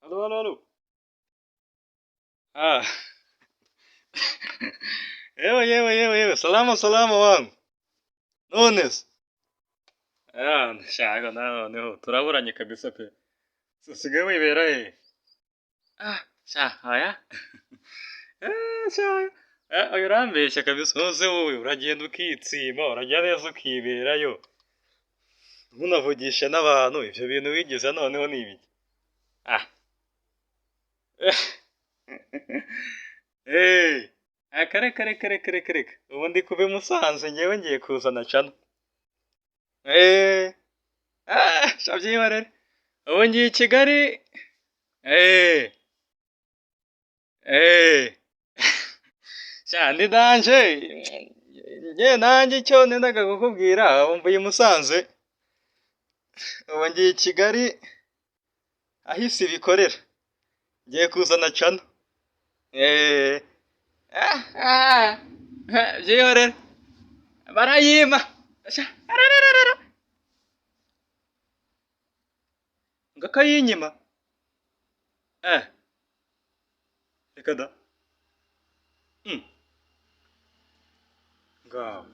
Halo, halo, halo. Ah. Yewe. Salama, salama wangu. None se. Shago noneho turaburanye kabisa pe. Usigaye wibera he? Oya. Sha. Oya urambeshya kabisa. Ntuze wowe uragenda ukitsima, urajya neza ukiberayo. Ntunavugisha n'abantu, ibyo bintu wigize noneho ni ibiki? Ah. Hey. Kare. Ubu ndi kuba i Musanze ngewe ngiye kuzana cano. Shabyihorere. Ubu ngiye i Kigali. Eh. Ndi danje. Nanjye icyo nendaga kukubwira, ubu mvuye i Musanze. Ubu ngiye i Kigali aho isi bikorera. Ngiye kuzana cano. Byihorere. Barayima. Ngakayinyima. Reka da. Ngaho.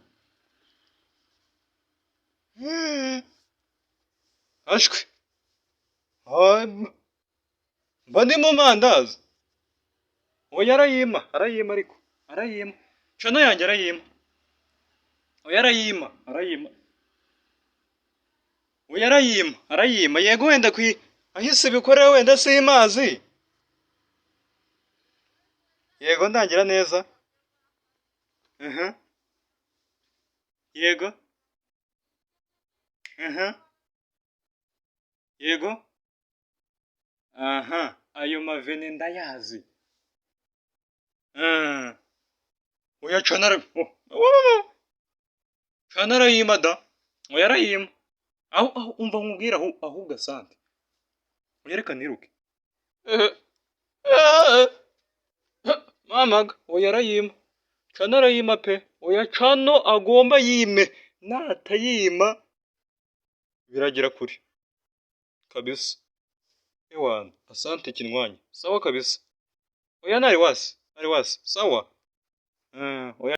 Ashwe. Mba ndi mu mandazi. Oya arayima ariko. Arayima. Cano yanjye arayima. Oya arayima. Oya arayima. Yego wenda ahise bikorera wenda simazi. Yego ndangira neza. Yego. Yego. Ayo mavene ndayazi. Oya cana arayima da. Oya arayima. Aho umva nkubwira ahubwo asante. Uyereka niruke. Mamaga, oya arayima. Cana arayima pe. Oya cano agomba yime. Natayima biragera kuri. Kabisa. Ewana, asante kinywanya. Sawa kabisa. Oya nari wasi. Sawa. Oya